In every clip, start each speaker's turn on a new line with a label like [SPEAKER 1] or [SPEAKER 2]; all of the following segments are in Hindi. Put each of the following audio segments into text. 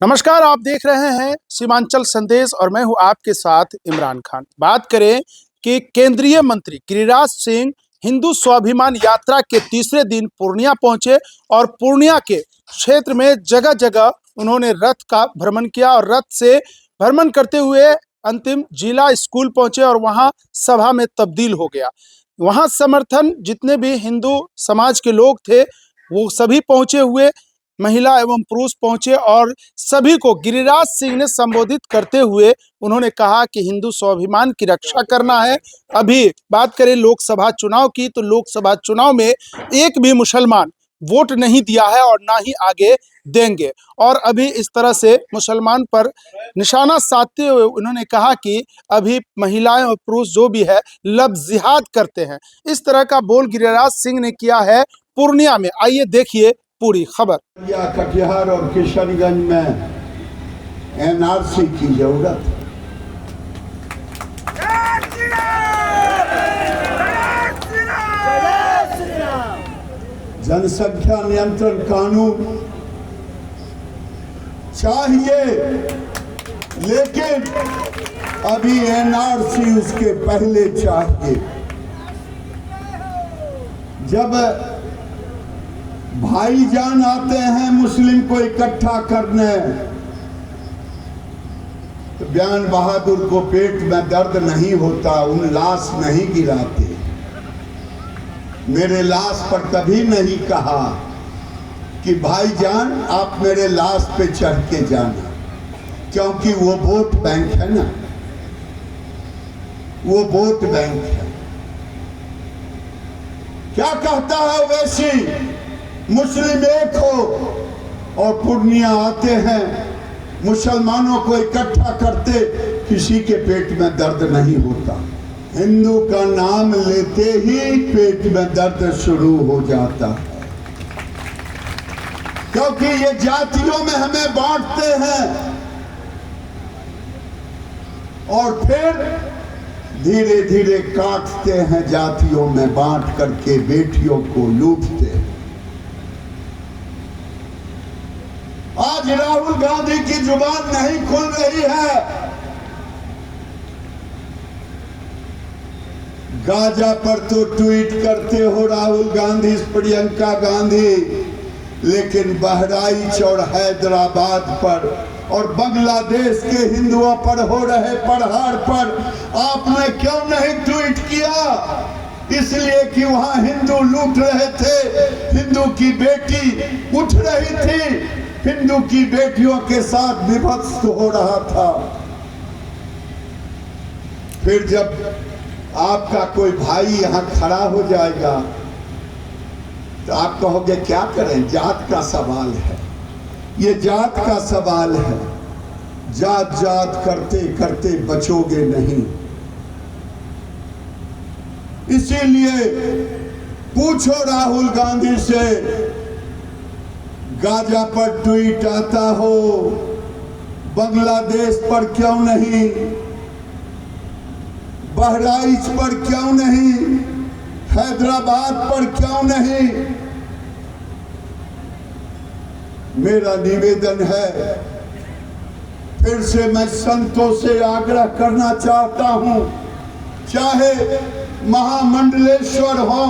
[SPEAKER 1] नमस्कार, आप देख रहे हैं सीमांचल संदेश और मैं हूं आपके साथ इमरान खान। बात करें कि केंद्रीय मंत्री गिरिराज सिंह हिंदू स्वाभिमान यात्रा के तीसरे दिन पूर्णिया पहुंचे और पूर्णिया के क्षेत्र में जगह जगह उन्होंने रथ का भ्रमण किया और रथ से भ्रमण करते हुए अंतिम जिला स्कूल पहुंचे और वहां सभा में तब्दील हो गया। वहां समर्थन जितने भी हिंदू समाज के लोग थे वो सभी पहुंचे हुए, महिला एवं पुरुष पहुंचे और सभी को गिरिराज सिंह ने संबोधित करते हुए उन्होंने कहा कि हिंदू स्वाभिमान की रक्षा करना है। अभी बात करें लोकसभा चुनाव की, तो लोकसभा चुनाव में एक भी मुसलमान वोट नहीं दिया है और ना ही आगे देंगे। और अभी इस तरह से मुसलमान पर निशाना साधते हुए उन्होंने कहा कि अभी महिलाएं और पुरुष जो भी है लब जिहाद करते हैं। इस तरह का बोल गिरिराज सिंह ने किया है पूर्णिया में। आइए देखिए पूरी खबर।
[SPEAKER 2] कटिहार और किशनगंज में एनआरसी की जरूरत है। जनसंख्या नियंत्रण कानून चाहिए, लेकिन अभी एनआरसी उसके पहले चाहिए। जब भाईजान आते हैं मुस्लिम को इकट्ठा करने, तो बयान बहादुर को पेट में दर्द नहीं होता, उन लाश नहीं गिराते। मेरे लाश पर कभी नहीं कहा कि भाईजान आप मेरे लाश पे चढ़ के जाना, क्योंकि वो वोट बैंक है ना, वो वोट बैंक है। क्या कहता है वैसी, मुस्लिम एक हो और पूर्णिया आते हैं, मुसलमानों को इकट्ठा करते, किसी के पेट में दर्द नहीं होता। हिंदू का नाम लेते ही पेट में दर्द शुरू हो जाता है, क्योंकि ये जातियों में हमें बांटते हैं और फिर धीरे धीरे काटते हैं, जातियों में बांट करके बेटियों को लूटते हैं। आज राहुल गांधी की जुबान नहीं खुल रही है। गाजा पर तो ट्वीट करते हो राहुल गांधी, प्रियंका गांधी, लेकिन बहराइच और हैदराबाद पर और बांग्लादेश के हिंदुओं पर हो रहे प्रहार पर आपने क्यों नहीं ट्वीट किया? इसलिए कि वहां हिंदू लूट रहे थे, हिंदू की बेटी उठ रही थी, हिंदू की बेटियों के साथ विभत्स हो रहा था। फिर जब आपका कोई भाई यहां खड़ा हो जाएगा तो आप कहोगे क्या करें, जात का सवाल है, ये जात का सवाल है। जात जात करते करते बचोगे नहीं। इसीलिए पूछो राहुल गांधी से, गाजा पर ट्वीट आता हो, बांग्लादेश पर क्यों नहीं, बहराइच पर क्यों नहीं, हैदराबाद पर क्यों नहीं? मेरा निवेदन है, फिर से मैं संतों से आग्रह करना चाहता हूं, चाहे महामंडलेश्वर हो,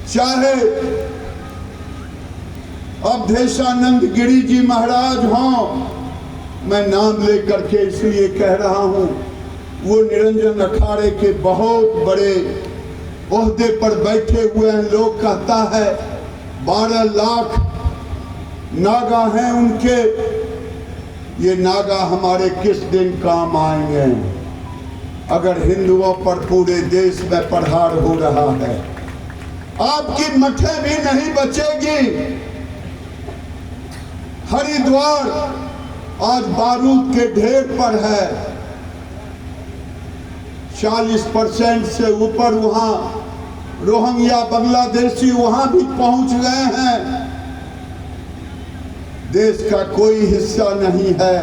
[SPEAKER 2] चाहे अवधेशानंद गिरी जी महाराज हों, मैं नाम लेकर के इसलिए कह रहा हूं, वो निरंजन अखाड़े के बहुत बड़े ओहदे पर बैठे हुए हैं। लोग कहता है 12 लाख नागा हैं उनके। ये नागा हमारे किस दिन काम आएंगे अगर हिंदुओं पर पूरे देश में प्रहार हो रहा है? आपकी मठे भी नहीं बचेगी। हरिद्वार आज बारूद के ढेर पर है। 40% से ऊपर वहां रोहिंग्या बांग्लादेशी वहां भी पहुंच गए हैं। देश का कोई हिस्सा नहीं है,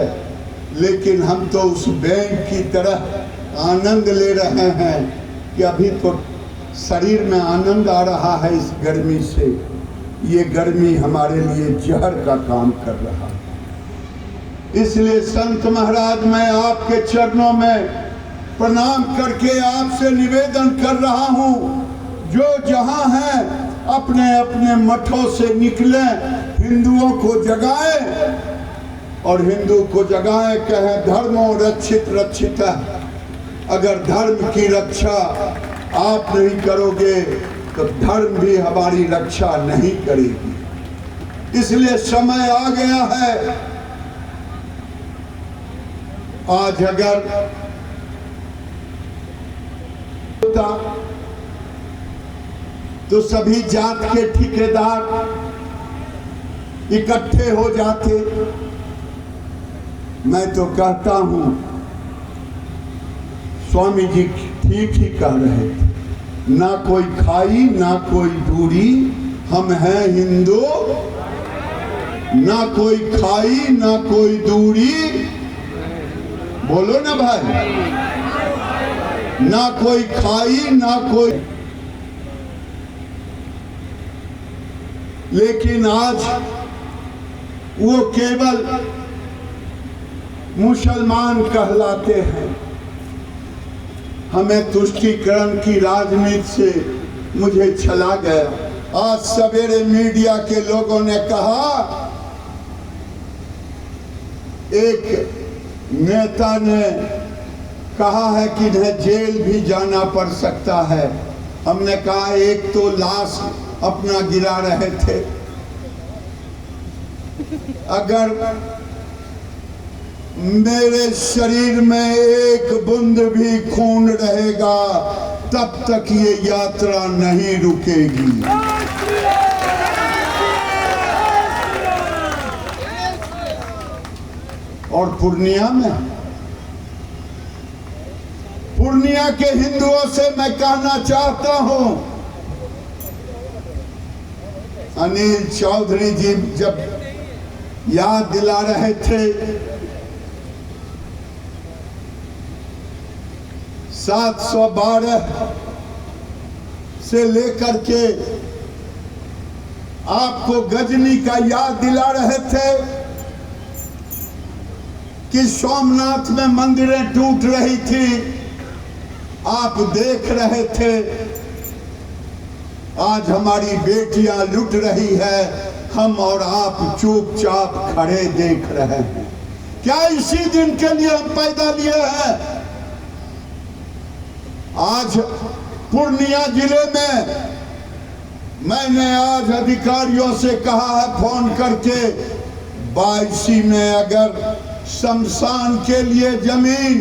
[SPEAKER 2] लेकिन हम तो उस बैंक की तरह आनंद ले रहे हैं कि अभी तो शरीर में आनंद आ रहा है इस गर्मी से। ये गर्मी हमारे लिए जहर का काम कर रहा है। इसलिए संत महाराज, मैं आपके चरणों में प्रणाम करके आपसे निवेदन कर रहा हूँ, जो जहाँ हैं अपने अपने मठों से निकलें, हिंदुओं को जगाएं और हिंदू को जगाएं, कहें धर्मों रक्षित रक्षित। अगर धर्म की रक्षा आप नहीं करोगे तो धर्म भी हमारी रक्षा नहीं करेगी। इसलिए समय आ गया है। आज अगर तो सभी जात के ठेकेदार इकट्ठे हो जाते। मैं तो कहता हूं स्वामी जी ठीक ही कह रहे थे, ना कोई खाई ना कोई दूरी, हम हैं हिंदू, ना कोई खाई ना कोई दूरी। बोलो ना भाई, ना कोई खाई ना कोई। लेकिन आज वो केवल मुसलमान कहलाते हैं। हमें तुष्टीकरण की राजनीति से मुझे छला गया। आज सवेरे मीडिया के लोगों ने कहा, एक नेता ने कहा है कि इन्हें जेल भी जाना पड़ सकता है। हमने कहा एक तो लाश अपना गिरा रहे थे, अगर मेरे शरीर में एक बूंद भी खून रहेगा तब तक ये यात्रा नहीं रुकेगी। और पूर्णिया के हिंदुओं से मैं कहना चाहता हूं, अनिल चौधरी जी जब याद दिला रहे थे 712 से लेकर के आपको गजनी का याद दिला रहे थे कि सोमनाथ में मंदिरें टूट रही थी, आप देख रहे थे। आज हमारी बेटियां लुट रही है, हम और आप चुपचाप खड़े देख रहे हैं। क्या इसी दिन के लिए हम पैदा लिए हैं? आज पूर्णिया जिले में मैंने आज अधिकारियों से कहा है फोन करके, 22 में अगर शमशान के लिए जमीन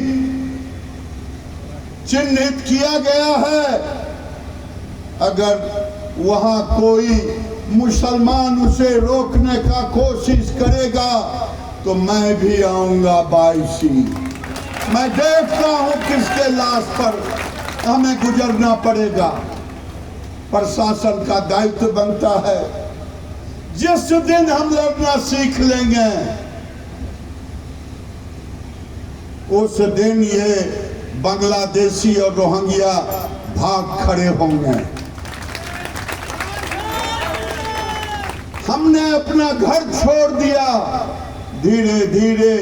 [SPEAKER 2] चिन्हित किया गया है, अगर वहां कोई मुसलमान उसे रोकने का कोशिश करेगा तो मैं भी आऊंगा 22। मैं देखता हूं किसके लाश पर हमें गुजरना पड़ेगा। प्रशासन का दायित्व बनता है, जिस दिन हम लड़ना सीख लेंगे उस दिन ये बांग्लादेशी और रोहिंग्या भाग खड़े होंगे। हमने अपना घर छोड़ दिया, धीरे धीरे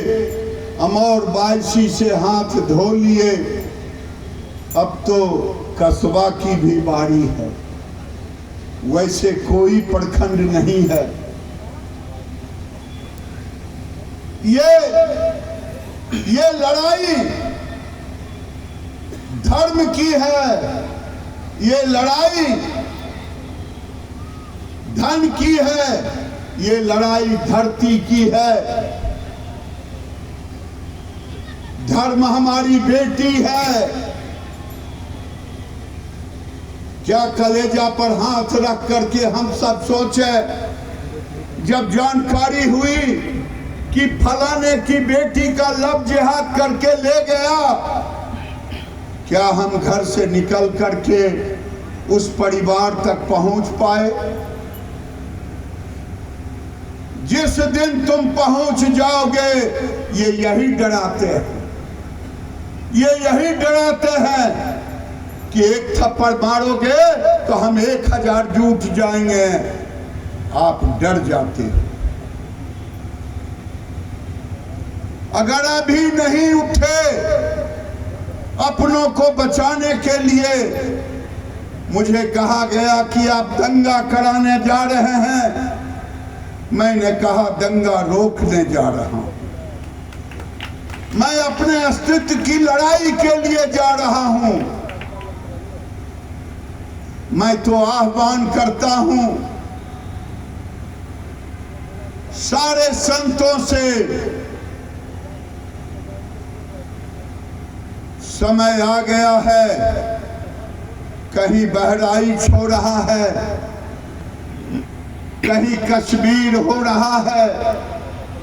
[SPEAKER 2] अमौर 22 से हाथ धो लिए। अब तो कस्बा की भी बारी है, वैसे कोई प्रखंड नहीं है। ये लड़ाई धर्म की है, ये लड़ाई धन की है, ये लड़ाई धरती की है। धर्म हमारी बेटी है। क्या कलेजा पर हाथ रख करके हम सब सोचे, जब जानकारी हुई कि फलाने की बेटी का लव जिहाद करके ले गया, क्या हम घर से निकल करके उस परिवार तक पहुंच पाए? जिस दिन तुम पहुंच जाओगे, ये यही डराते हैं, ये यही डराते हैं कि एक थप्पड़ मारोगे तो हम 1000 जूट जाएंगे। आप डर जाते हो। अगर अभी नहीं उठे अपनों को बचाने के लिए, मुझे कहा गया कि आप दंगा कराने जा रहे हैं, मैंने कहा दंगा रोकने जा रहा हूं। मैं अपने अस्तित्व की लड़ाई के लिए जा रहा हूं। मैं तो आह्वान करता हूं सारे संतों से, समय आ गया है, कहीं बहराइच हो रहा है, कहीं कश्मीर हो रहा है,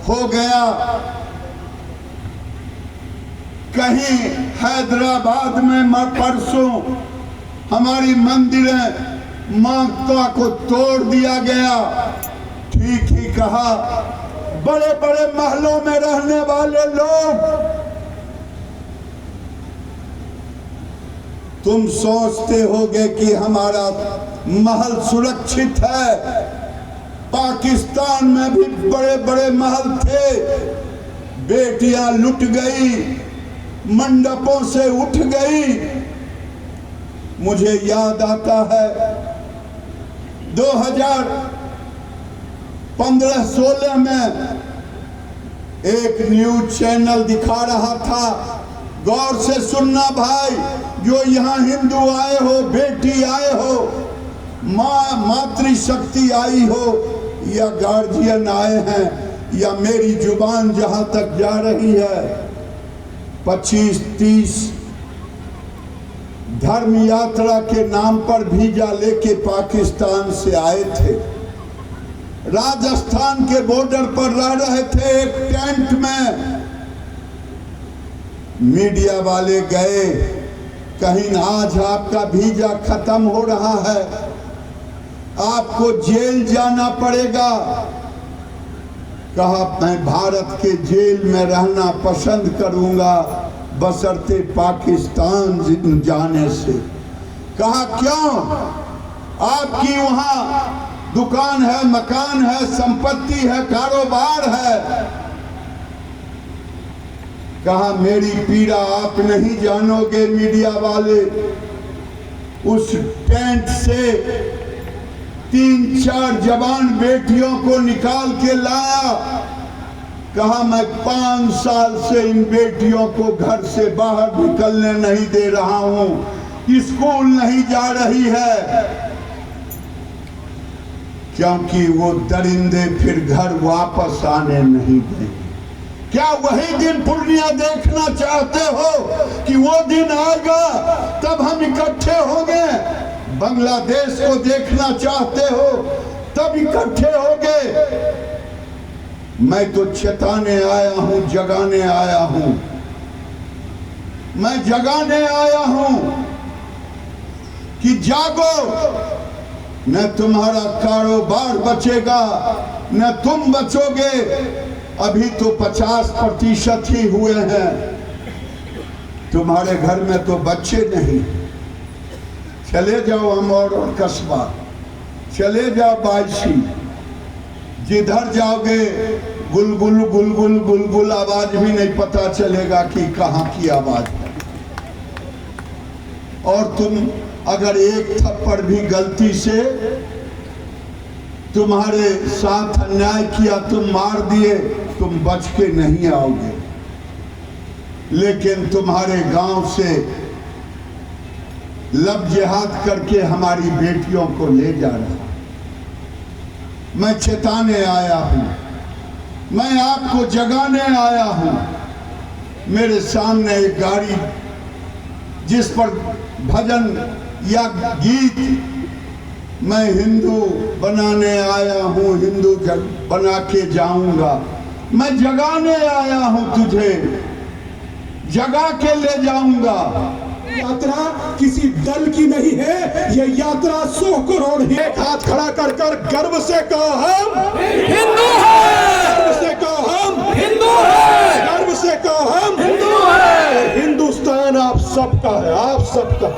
[SPEAKER 2] हो गया, कहीं हैदराबाद में परसों हमारी मंदिरें माता को तोड़ दिया गया। ठीक ही कहा, बड़े बड़े महलों में रहने वाले लोग, तुम सोचते होगे कि हमारा महल सुरक्षित है। पाकिस्तान में भी बड़े बड़े महल थे, बेटियां लुट गई, मंडपों से उठ गई। मुझे याद आता है 2015-16 में एक न्यूज चैनल दिखा रहा था, गौर से सुनना भाई, जो यहाँ हिंदू आए हो, बेटी आए हो, मातृशक्ति आई हो, या गार्जियन आए हैं, या मेरी जुबान जहां तक जा रही है, 25-30 धर्म यात्रा के नाम पर वीजा लेके पाकिस्तान से आए थे। राजस्थान के बॉर्डर पर रह रहे थे एक टेंट में। मीडिया वाले गए, कहीं आज आपका वीजा खत्म हो रहा है, आपको जेल जाना पड़ेगा। कहा मैं भारत के जेल में रहना पसंद करूंगा बशर्ते पाकिस्तान जाने से। कहा क्यों? आपकी वहां दुकान है, मकान है, संपत्ति है, कारोबार है। कहा मेरी पीड़ा आप नहीं जानोगे मीडिया वाले। उस टेंट से 3-4 जवान बेटियों को निकाल के लाया। कहा मैं 5 साल से इन बेटियों को घर से बाहर निकलने नहीं दे रहा हूं, स्कूल नहीं जा रही है, क्योंकि वो दरिंदे फिर घर वापस आने नहीं देंगे। क्या वही दिन पूर्णिया देखना चाहते हो कि वो दिन आएगा तब हम इकट्ठे होंगे? बांग्लादेश को देखना चाहते हो तब इकट्ठे होंगे? मैं तो चेताने आया हूं, जगाने आया हूं। मैं जगाने आया हूं कि जागो, न तुम्हारा कारोबार बचेगा न तुम बचोगे। अभी तो 50% ही हुए हैं, तुम्हारे घर में तो बच्चे नहीं। चले जाओ अमौर और कस्बा, चले जाओ बायसी, जिधर जाओगे गुलगुल गुलगुल गुलगुल आवाज भी नहीं पता चलेगा कि कहाँ की आवाज है। और तुम अगर एक थप्पड़ भी गलती से तुम्हारे साथ अन्याय किया, तुम मार दिए, तुम बच के नहीं आओगे। लेकिन तुम्हारे गांव से लब जिहाद करके हमारी बेटियों को ले जा रहा। मैं चेताने आया हूं, मैं आपको जगाने आया हूं। मेरे सामने एक गाड़ी जिस पर भजन या गीत, मैं हिंदू बनाने आया हूं, हिंदू बना के जाऊंगा। मैं जगाने आया हूं, तुझे जगा के ले जाऊंगा।
[SPEAKER 3] यात्रा किसी दल की नहीं है, ये यात्रा 100 करोड़ ही। एक हाथ खड़ा कर कर गर्व से कहो हम हिंदू हैं, गर्व से कहो हम हिंदू हैं, गर्व से कहो हम हिंदू हैं। हिंदुस्तान आप सबका है, आप सबका।